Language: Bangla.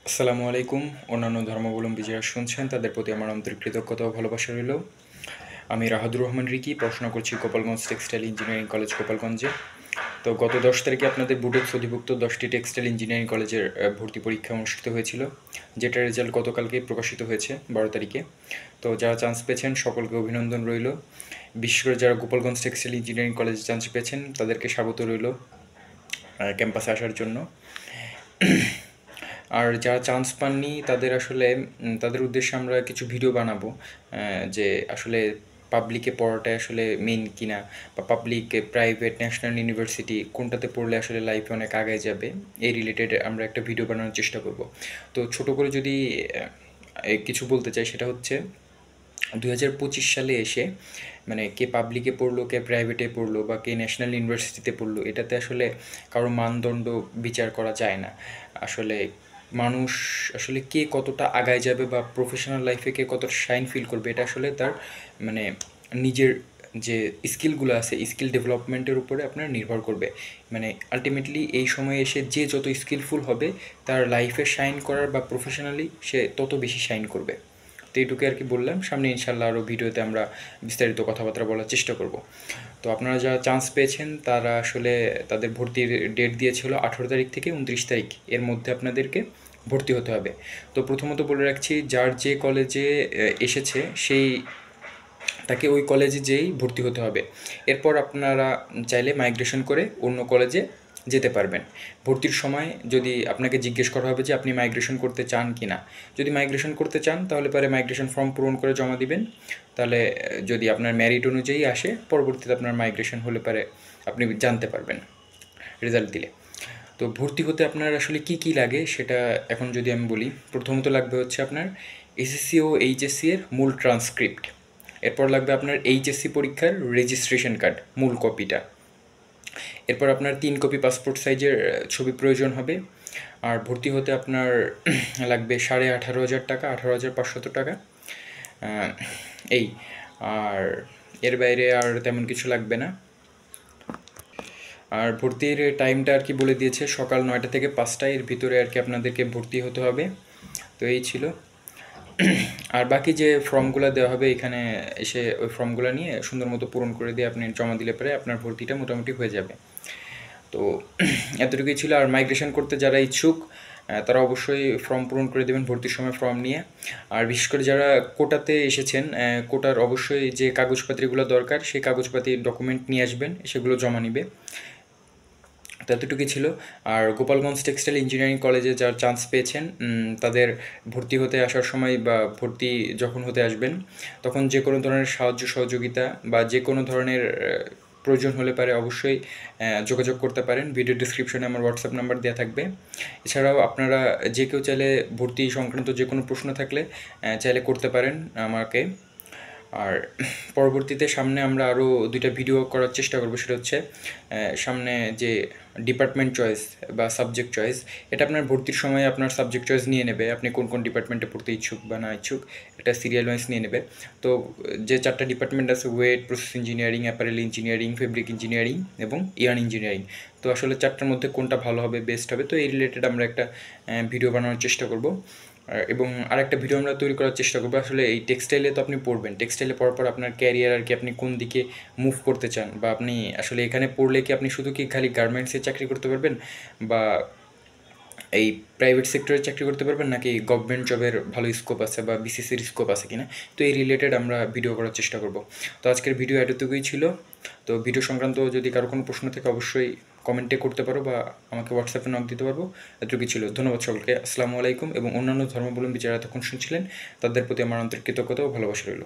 আসসালামু আলাইকুম। অন্যান্য ধর্মাবলম্বী যারা শুনছেন তাদের প্রতি আমার আন্তরিক কৃতজ্ঞতা ও ভালোবাসা রইল। আমি রাহাদুর রহমান রিকি, পড়াশোনা করছি গোপালগঞ্জ টেক্সটাইল ইঞ্জিনিয়ারিং কলেজ গোপালগঞ্জে। তো গত 10 তারিখে আপনাদের বুডেক্স অধিভুক্ত 10টি টেক্সটাইল ইঞ্জিনিয়ারিং কলেজের ভর্তি পরীক্ষা অনুষ্ঠিত হয়েছিল, যেটার রেজাল্ট গতকালকে প্রকাশিত হয়েছে 12 তারিখে। তো যারা চান্স পেয়েছেন সকলকে অভিনন্দন রইল। বিশেষ করে যারা গোপালগঞ্জ টেক্সটাইল ইঞ্জিনিয়ারিং কলেজে চান্স পেয়েছেন তাদেরকে স্বাগত রইল ক্যাম্পাসে আসার জন্য। আর যারা চান্স পাননি তাদের আসলে তাদের উদ্দেশ্যে আমরা কিছু ভিডিও বানাবো, যে আসলে পাবলিকে পড়াটাই আসলে মেইন কিনা, বা পাবলিক, প্রাইভেট, ন্যাশনাল ইউনিভার্সিটি কোনটাতে পড়লে আসলে লাইফে অনেক আগে যাবে, এই রিলেটেড আমরা একটা ভিডিও বানানোর চেষ্টা করব। তো ছোট করে যদি কিছু বলতে চাই, সেটা হচ্ছে 2025 সালে এসে মানে কে পাবলিকে পড়লো, কে প্রাইভেটে পড়লো, বা কে ন্যাশনাল ইউনিভার্সিটিতে পড়লো, এটাতে আসলে কারো মানদণ্ড বিচার করা যায় না। আসলে মানুষ আসলে কে কতটা আগায় যাবে বা প্রফেশনাল লাইফে কে কতটা শাইন ফিল করবে, এটা আসলে তার মানে নিজের যে স্কিলগুলো আছে, স্কিল ডেভেলপমেন্টের উপরে আপনার নির্ভর করবে। মানে আলটিমেটলি এই সময়ে এসে যে যত স্কিলফুল হবে, তার লাইফে শাইন করার বা প্রফেশনালি সে তত বেশি শাইন করবে। তো এইটুকু আর কি বললাম। সামনে ইনশাল্লাহ আরও ভিডিওতে আমরা বিস্তারিত কথাবার্তা বলার চেষ্টা করব। তো আপনারা যারা চান্স পেয়েছেন তারা আসলে তাদের ভর্তির ডেট দিয়েছিল 18 তারিখ থেকে 29 তারিখ, এর মধ্যে আপনাদেরকে ভর্তি হতে হবে। তো প্রথমত বলে রাখছি, যার যে কলেজে এসেছে সেই তাকে ওই কলেজে যেয়েই ভর্তি হতে হবে। এরপর আপনারা চাইলে মাইগ্রেশন করে অন্য কলেজে যেতে পারবেন। ভর্তির সময় যদি আপনাকে জিজ্ঞেস করা হবে যে আপনি মাইগ্রেশন করতে চান কি না, যদি মাইগ্রেশন করতে চান তাহলে পরে মাইগ্রেশন ফর্ম পূরণ করে জমা দিবেন। তাহলে যদি আপনার মেরিট অনুযায়ী আসে, পরবর্তীতে আপনার মাইগ্রেশন হলে পরে আপনি জানতে পারবেন রেজাল্ট দিলে। তো ভর্তি হতে আপনার আসলে কি কি লাগে সেটা এখন যদি আমি বলি, প্রথমত লাগবে হচ্ছে আপনার এসএসসি ও এইচএসসি এর মূল ট্রান্সক্রিপ্ট। এরপর লাগবে আপনার এইচএসসি পরীক্ষার রেজিস্ট্রেশন কার্ড, মূল কপিটা। এরপর আপনার 3 কপি পাসপোর্ট সাইজের ছবি প্রয়োজন হবে। আর ভর্তি হতে আপনার লাগবে 18,500 টাকা, 18,500 টাকা, এই। আর এর বাইরে আর তেমন কিছু লাগবে না। আর ভর্তির টাইমটা আর কি বলে দিয়েছে, সকাল 9টা থেকে 5টা, এর ভিতরে আর কি আপনাদেরকে ভর্তি হতে হবে। তো এই ছিল। আর বাকি যে ফর্মগুলো দেওয়া হবে এখানে এসে ওই ফর্মগুলো নিয়ে সুন্দর মতো পূরণ করে দিয়ে আপনি জমা দিলে পরে আপনার ভর্তিটা মোটামুটি হয়ে যাবে। তো এতটুকুই ছিল। আর মাইগ্রেশন করতে যারা ইচ্ছুক তারা অবশ্যই ফর্ম পূরণ করে দেবেন ভর্তির সময় ফর্ম নিয়ে। আর বিশেষ করে যারা কোটাতে এসেছেন, কোটার অবশ্যই যে কাগজপাতিগুলো দরকার সেই কাগজপাতি ডকুমেন্ট নিয়ে আসবেন, সেগুলো জমা নিবে। তো এতটুকুই ছিল। আর গোপালগঞ্জ টেক্সটাইল ইঞ্জিনিয়ারিং কলেজে যারা চান্স পেয়েছেন তাদের ভর্তি হতে আসার সময় বা ভর্তি যখন হতে আসবেন তখন যে কোনো ধরনের সাহায্য সহযোগিতা বা যে কোনো ধরনের প্রয়োজন হলে পারে অবশ্যই যোগাযোগ করতে পারেন। ভিডিও ডিসক্রিপশনে আমার হোয়াটসঅ্যাপ নাম্বার দেওয়া থাকবে। এছাড়াও আপনারা যে কেউ চাইলে ভর্তি সংক্রান্ত যে কোনো প্রশ্ন থাকলে চাইলে করতে পারেন আমাকে। আর পরবর্তীতে সামনে আমরা আরও 2টা ভিডিও করার চেষ্টা করবো, সেটা হচ্ছে সামনে যে ডিপার্টমেন্ট চয়েস বা সাবজেক্ট চয়েস, এটা আপনার ভর্তির সময় আপনার সাবজেক্ট চয়েস নিয়ে নেবে, আপনি কোন কোন ডিপার্টমেন্টে পড়তে ইচ্ছুক বা না ইচ্ছুক, এটা সিরিয়াল ওয়াইজ নিয়ে নেবে। তো যে 4টা ডিপার্টমেন্ট আছে, wait, process engineering, apparel engineering, fabric engineering এবং ইয়ার্ন ইঞ্জিনিয়ারিং, তো আসলে 4টার মধ্যে কোনটা ভালো হবে, বেস্ট হবে, তো এই রিলেটেড আমরা একটা ভিডিও বানানোর চেষ্টা করব। এবং আরেকটা ভিডিও আমরা তৈরি করার চেষ্টা করবো আসলে এই টেক্সটাইলে তো আপনি পড়বেন, টেক্সটাইলে পড়ার পর আপনার ক্যারিয়ার আর কি আপনি কোন দিকে মুভ করতে চান, বা আপনি আসলে এখানে পড়লে কি আপনি শুধু কি খালি গার্মেন্টসে চাকরি করতে পারবেন, বা এই প্রাইভেট সেক্টরে চাকরি করতে পারবেন, নাকি গভর্নমেন্ট জবের ভালো স্কোপ আছে বা বিসিসির স্কোপ আছে কিনা, তো এই রিলেটেড আমরা ভিডিও করার চেষ্টা করব। তো আজকের ভিডিও এতটুকুই ছিল। তো ভিডিও সংক্রান্ত যদি কারো কোনো প্রশ্ন থাকে অবশ্যই কমেন্টে করতে পারো বা আমাকে হোয়াটসঅ্যাপে নক দিতে পারবো। এতটুকুই ছিল। ধন্যবাদ সকলকে। আসসালামু আলাইকুম। এবং অন্যান্য ধর্মাবলম্বী যারা এতক্ষণ শুনছিলেন তাদের প্রতি আমার আন্তরিক কৃতজ্ঞতা ও ভালোবাসা রইল।